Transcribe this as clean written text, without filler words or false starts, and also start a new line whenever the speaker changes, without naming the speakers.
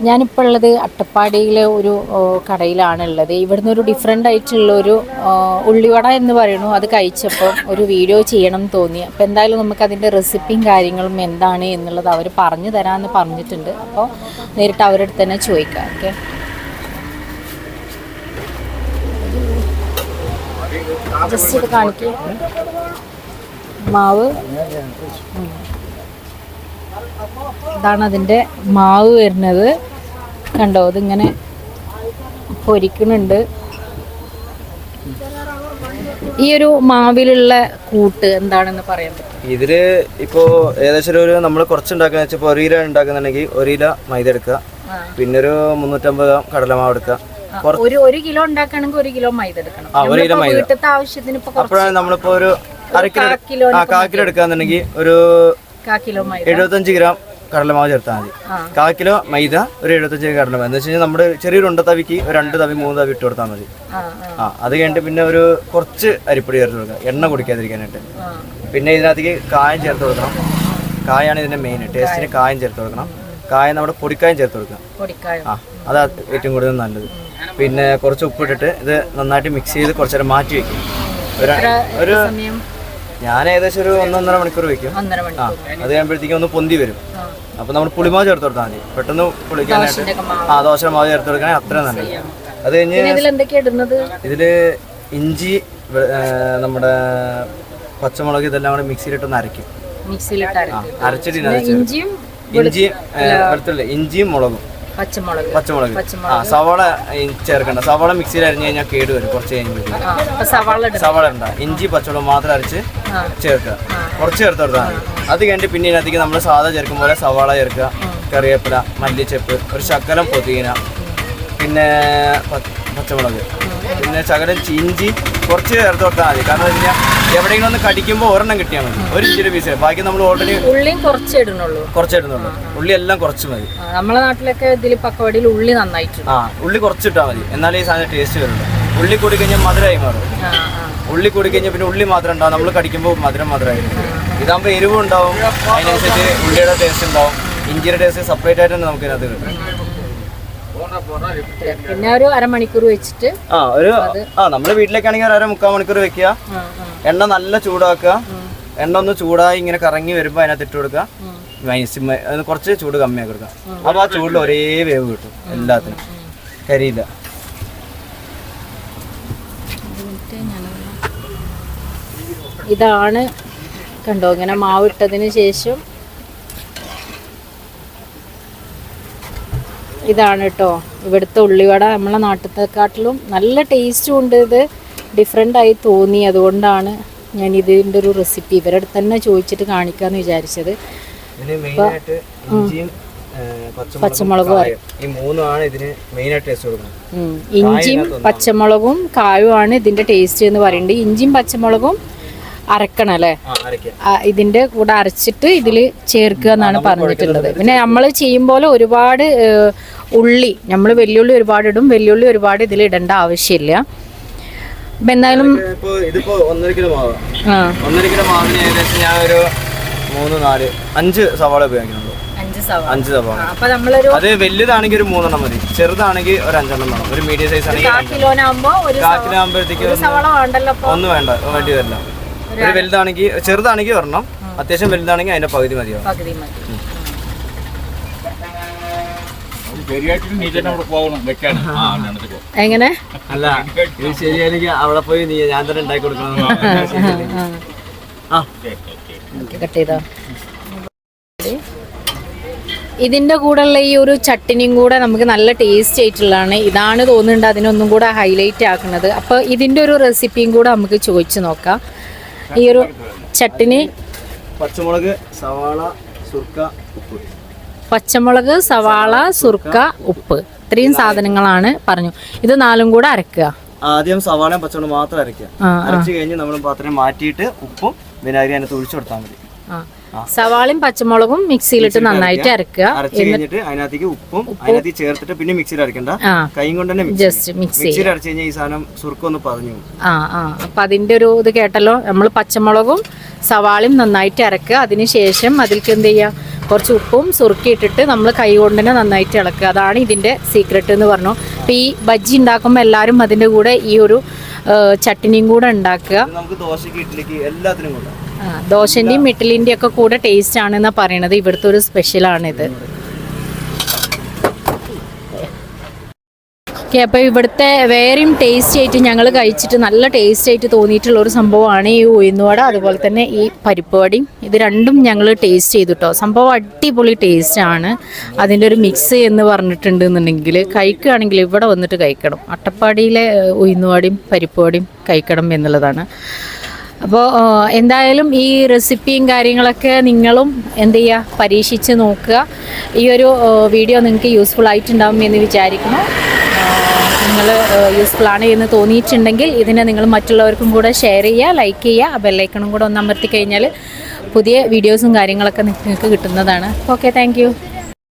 ഞാനിപ്പോൾ ഉള്ളത് അട്ടപ്പാടിയിലെ ഒരു കടയിലാണുള്ളത്. ഇവിടുന്ന് ഒരു ഡിഫറെൻ്റ് ആയിട്ടുള്ളൊരു ഉള്ളിവട എന്ന് പറയുന്നു. അത് കഴിച്ചപ്പോൾ ഒരു വീഡിയോ ചെയ്യണം എന്ന് തോന്നി. അപ്പോൾ എന്തായാലും നമുക്കതിൻ്റെ റെസിപ്പിയും കാര്യങ്ങളും എന്താണ് എന്നുള്ളത് അവർ പറഞ്ഞു തരാമെന്ന് പറഞ്ഞിട്ടുണ്ട്. അപ്പോൾ നേരിട്ട് അവരുടെ അടുത്ത് തന്നെ ചോദിക്കാം. ഓക്കെ, ജസ്റ്റ് ഇത് കാണിക്കുക. മാവ് ഇതാണ് അതിൻ്റെ മാവ് വരുന്നത്. കണ്ടോ, ഇതിങ്ങനെ പൊരിക്കുന്നുണ്ട്. ഈ ഒരു മാവിലുള്ള കൂട്ട് എന്താണെന്ന് പറയാൻ പറ്റും?
ഇതില് ഇപ്പോ ഏകദേശം ഒരു നമ്മൾ കുറച്ചുണ്ടാക്കുന്ന വെച്ചാൽ 1 കിലോ ഉണ്ടാക്കുന്നുണ്ടെങ്കിൽ 1 കിലോ മൈദ എടുക്കുക, പിന്നെ ഒരു 350 ഗ്രാം കടലമാവ് എടുക്കുക.
ഒരു കിലോ ഉണ്ടാക്കുകയാണെങ്കിൽ 1 കിലോ മൈദ എടുക്കണം. വീട്ടിലത്തെ ആവശ്യത്തിന്
അപ്പോഴാണ് നമ്മളിപ്പോ ഒരു 1/4 കിലോ 1/4 കിലോ എടുക്കാന്നുണ്ടെങ്കിൽ ഒരു 75 ഗ്രാം കടലമാവ് ചേർത്താൽ മതി. 1/4 കിലോ മൈദ, ഒരു 75 കടലമാവ്. എന്ന് വെച്ച് കഴിഞ്ഞാൽ നമ്മുടെ ചെറിയൊരു ഉണ്ടത്തവിക്ക് ഒരു 2 തവി 3 തവി ഇട്ട് കൊടുത്താൽ മതി. അത് കഴിഞ്ഞിട്ട് പിന്നെ ഒരു കുറച്ച് അരിപ്പൊടി ചേർത്ത് കൊടുക്കുക, എണ്ണ കുടിക്കാതിരിക്കാനായിട്ട്. പിന്നെ ഇതിനകത്തേക്ക് കായം ചേർത്ത് കൊടുക്കണം. കായാണ് ഇതിന്റെ മെയിൻ ടേസ്റ്റിന്. കായം ചേർത്ത് കൊടുക്കണം. കായം നമ്മുടെ പൊടിക്കായം ചേർത്ത് കൊടുക്കുക. അതാ ഏറ്റവും കൂടുതൽ നല്ലത്. പിന്നെ കുറച്ച് ഉപ്പിട്ടിട്ട് ഇത് നന്നായിട്ട് മിക്സ് ചെയ്ത് കുറച്ച് നേരം മാറ്റി വെക്കും. ഒരു ഞാൻ ഏകദേശം ഒരു 1-1.5 മണിക്കൂർ വെക്കും. അത് കഴിയുമ്പോഴത്തേക്കും ഒന്ന് പൊന്തി വരും. അപ്പൊ നമ്മൾ പുളിമാവ് ചേർത്ത് കൊടുത്താൽ മതി, പെട്ടെന്ന് പുളിക്കാനായിട്ട്. ദോശ മാവ് ചേർത്ത് കൊടുക്കണേ അത്ര നല്ലത്. അത് കഴിഞ്ഞ് ഇതില് ഇഞ്ചി, നമ്മുടെ പച്ചമുളക് ഇതെല്ലാം കൂടെ മിക്സിയിലിട്ടൊന്ന് അരയ്ക്കും. അരച്ചിട്ട് ഇഞ്ചിയും വെളുത്തുള്ളി, ഇഞ്ചിയും മുളകും, പച്ചമുളക്. സവാള ചേർക്കണ്ട. സവാള മിക്സിയിൽ അരിഞ്ഞു കഴിഞ്ഞാൽ കേട് വരും. കുറച്ച് കഴിഞ്ഞ് സവാള ഇണ്ട, ഇഞ്ചി പച്ചമുളക് മാത്രം അരച്ച് ചേർക്കുക. കുറച്ച് ചേർത്ത് കൊടുത്താൽ മതി. അത് കഴിഞ്ഞിട്ട് പിന്നെ ഇതിനകത്തേക്ക് നമ്മൾ സാധാ ചേർക്കും പോലെ സവാള ചേർക്കുക, കറിവേപ്പില, മല്ലിച്ചപ്പ്, ഒരു ശകലം പുതിന, പിന്നെ പച്ചമുളക്, പിന്നെ ശകലം ഇഞ്ചി കുറച്ച് ചേർത്ത് കൊടുത്താൽ മതി. കാരണം എന്താ വെച്ചാൽ എവിടെയെങ്കിലും ഒന്ന് കടിക്കുമ്പോൾ ഒരെണ്ണം കിട്ടിയാൽ മതി, ഒരു ഇഞ്ചിയുടെ പീസ്. ബാക്കി നമ്മൾ ഓൾറെഡി കുറച്ച് ഇടുന്നുള്ളൂ. ഉള്ളി എല്ലാം കുറച്ച് മതി.
നമ്മളെ നാട്ടിലൊക്കെ ഇതിൽ പക്കവടിയിൽ ഉള്ളി നന്നായിട്ട്
ഉള്ളി കുറച്ചിട്ടാൽ മതി, എന്നാലേ ഈ സാധനം ടേസ്റ്റ് വരുള്ളൂ. ഉള്ളി കൂടി കഴിഞ്ഞാൽ മധുരമായി മാറും. ഉള്ളി കൂടി കഴിഞ്ഞാൽ പിന്നെ ഉള്ളി മാത്രം ഉണ്ടാവും, നമ്മൾ കടിക്കുമ്പോൾ മധുരമായിരിക്കും. ഇതാകുമ്പോൾ എരിവും ഉണ്ടാവും, അതിനനുസരിച്ച് ഉള്ളിയുടെ ടേസ്റ്റ് ഉണ്ടാവും. ഇഞ്ചിയുടെ ടേസ്റ്റ് സെപ്പറേറ്റ് ആയിട്ട് തന്നെ നമുക്ക് ഇതിനകത്ത് കിട്ടും.
പിന്നെ ഒരു അരമണിക്കൂർ വെച്ചിട്ട്
നമ്മുടെ വീട്ടിലേക്കാണെങ്കിൽ ഒരു 3/4 മണിക്കൂർ വെക്കുക. എണ്ണ നല്ല ചൂടാക്കുക. എണ്ണ ഒന്ന് ചൂടായി ഇങ്ങനെ കറങ്ങി വരുമ്പോൾ അതിനകത്ത് ഇട്ട് കൊടുക്കുക. കുറച്ച് ചൂട് കമ്മിയാക്കി കൊടുക്കുക. അപ്പൊ ആ ചൂടിൽ ഒരേ വേവ് കിട്ടും, എല്ലാത്തിനും കരിയില്ല.
ഇതാണ് കണ്ടോ, ഇങ്ങനെ മാവിട്ടതിന് ശേഷം ഇതാണ് കേട്ടോ ഇവിടുത്തെ ഉള്ളിവട. നമ്മളെ നാട്ടിലത്തെക്കാട്ടിലും നല്ല ടേസ്റ്റും ഉണ്ട്. ഇത് ഡിഫറെൻ്റ് ആയി തോന്നി, അതുകൊണ്ടാണ് ഞാൻ ഇതിൻ്റെ ഒരു റെസിപ്പി ഇവരുടെ അടുത്ത് തന്നെ ചോദിച്ചിട്ട് കാണിക്കാമെന്ന് വിചാരിച്ചത്. പച്ചമുളകും ഇഞ്ചിയും പച്ചമുളകും കായുമാണ് ഇതിൻ്റെ ടേസ്റ്റ് എന്ന് പറയുന്നത്. ഇഞ്ചിയും പച്ചമുളകും അരക്കണം അല്ലേ? ഇതിന്റെ കൂടെ അരച്ചിട്ട് ഇതിൽ ചേർക്കുക എന്നാണ് പറഞ്ഞിട്ടുള്ളത്. പിന്നെ നമ്മൾ ചെയ്യുമ്പോൾ ഒരുപാട് ഉള്ളി, നമ്മൾ വെല്ലുള്ളി ഒരുപാട് ഇടും. വെല്ലുള്ളി ഒരുപാട് ഇതിൽ ഇടേണ്ട ആവശ്യമില്ല. അപ്പൊ എന്തായാലും
1.5 കിലോ മാവ്, 1.5 കിലോ മാവിന് ഏകദേശം ഞാൻ ഒരു 3-4-5 സവാള ഉപയോഗിക്കുന്നുള്ളൂ. 5 സവാള. അത് വലുതാണെങ്കിൽ ഒരു 3 മതി, ചെറുതാണെങ്കിൽ ഒരു 5 വേണം. ഒരു മീഡിയം സൈസ് ആണെങ്കിൽ 1/4 കിലോ ആകുമ്പോഴത്തേക്ക് ഒന്നും വേണ്ടി വരില്ല. ഒരു വലുതാണെങ്കിൽ, ചെറുതാണെങ്കിൽ ഒരെണ്ണം, അത്യാവശ്യം വലുതാണെങ്കിൽ അതിന്റെ പകുതി മതിയാവും.
എങ്ങനെ
അല്ല ശരിയാണെങ്കിൽ അവിടെ പോയി ഞാൻ തന്നെ ഉണ്ടാക്കി കൊടുക്കണം.
ഇതിന്റെ കൂടെയുള്ള ഈ ഒരു ചട്ടിനിയും കൂടെ നമുക്ക് നല്ല ടേസ്റ്റ് ആയിട്ടുള്ളതാണ്. ഇതാണ് തോന്നുന്നുണ്ട് അതിനൊന്നും കൂടെ ഹൈലൈറ്റ് ആക്കുന്നത്. അപ്പോൾ ഇതിന്റെ ഒരു റെസിപ്പിയും കൂടെ നമുക്ക് ചോദിച്ചു നോക്കാം. ഈ ഒരു ചട്ടിനി
പച്ചമുളക്, സവാള, സുർക്ക, ഉപ്പ്.
പച്ചമുളക്, സവാള, സുർക്ക, ഉപ്പ്, ഇത്രയും സാധനങ്ങളാണ് പറഞ്ഞു. ഇത് 4ഉം കൂടെ അരക്കുക.
ആദ്യം സവാളയും പച്ചമുളകും മാത്രം അരക്കുക. അരച്ചു കഴിഞ്ഞ് നമ്മൾ പാത്രം മാറ്റിയിട്ട് ഉപ്പും വിനാഗിരി അതിനകത്ത് ഒഴിച്ചു കൊടുത്താൽ മതി.
സവാളയും പച്ചമുളകും മിക്സിയിലിട്ട് നന്നായിട്ട് അരക്കുക.
എന്നിട്ട് അതിനകത്തേക്ക് ഉപ്പും അതിനകത്ത് ചേർത്തിട്ട് പിന്നെ മിക്സിയിൽ അരക്കണ്ട, കൈ കൊണ്ട് തന്നെ ജസ്റ്റ് മിക്സിയിൽ അരച്ചു കഴിഞ്ഞാൽ ഈ സാധനം സുർക്ക ഒന്ന് പറഞ്ഞു.
അപ്പൊ അതിന്റെ ഒരു ഇത് കേട്ടല്ലോ. നമ്മൾ പച്ചമുളകും സവാളയും നന്നായിട്ട് അരക്കുക. അതിനുശേഷം അതിലേക്ക് എന്ത് ചെയ്യുക, കുറച്ച് ഉപ്പും സുറുക്കി ഇട്ടിട്ട് നമ്മൾ കൈ കൊണ്ട് തന്നെ നന്നായിട്ട് ഇളക്കുക. അതാണ് ഇതിൻ്റെ സീക്രട്ട് എന്ന് പറഞ്ഞു. അപ്പോൾ ഈ ബജ്ജി ഉണ്ടാക്കുമ്പോൾ എല്ലാവരും അതിൻ്റെ കൂടെ ഈ ഒരു ചട്നിയും കൂടെ ഉണ്ടാക്കുക.
നമുക്ക് ദോശയ്ക്ക് ഇഡ്ഡലിക്ക് എല്ലാത്തിനും കൂടെ
ദോശൻ്റെയും ഇഡ്ഡലിൻ്റെയും ഒക്കെ കൂടെ ടേസ്റ്റ് ആണെന്നാണ് പറയണത്. ഇവിടുത്തെ ഒരു സ്പെഷ്യലാണിത്. ഓക്കെ, അപ്പോൾ ഇവിടുത്തെ വേറെയും ടേസ്റ്റ് ആയിട്ട് ഞങ്ങൾ കഴിച്ചിട്ട് നല്ല ടേസ്റ്റ് ആയിട്ട് തോന്നിയിട്ടുള്ള ഒരു സംഭവമാണ് ഈ ഉഴുന്നുവട, അതുപോലെ തന്നെ ഈ പരിപ്പ് വടയും. ഇത് രണ്ടും ഞങ്ങൾ ടേസ്റ്റ് ചെയ്തു കേട്ടോ. സംഭവം അടിപൊളി ടേസ്റ്റാണ്. അതിൻ്റെ ഒരു മിക്സ് എന്ന് പറഞ്ഞിട്ടുണ്ടെന്നുണ്ടെങ്കിൽ കഴിക്കുകയാണെങ്കിൽ ഇവിടെ വന്നിട്ട് കഴിക്കണം. അട്ടപ്പാടിയിലെ ഉഴുന്നുവടയും പരിപ്പ് വടയും കഴിക്കണം എന്നുള്ളതാണ്. അപ്പോൾ എന്തായാലും ഈ റെസിപ്പിയും കാര്യങ്ങളൊക്കെ നിങ്ങളും എന്ത് ചെയ്യുക, പരീക്ഷിച്ച് നോക്കുക. ഈ ഒരു വീഡിയോ നിങ്ങൾക്ക് യൂസ്ഫുൾ ആയിട്ടുണ്ടാകും എന്ന് വിചാരിക്കുന്നു. നിങ്ങൾ യൂസ്ഫുൾ ആണ് എന്ന് തോന്നിയിട്ടുണ്ടെങ്കിൽ ഇതിനെ നിങ്ങൾ മറ്റുള്ളവർക്കും കൂടെ ഷെയർ ചെയ്യുക, ലൈക്ക് ചെയ്യുക. ബെല്ലൈക്കണും കൂടെ ഒന്ന് അമർത്തി കഴിഞ്ഞാൽ പുതിയ വീഡിയോസും കാര്യങ്ങളൊക്കെ നിങ്ങൾക്ക് കിട്ടുന്നതാണ്. Okay, thank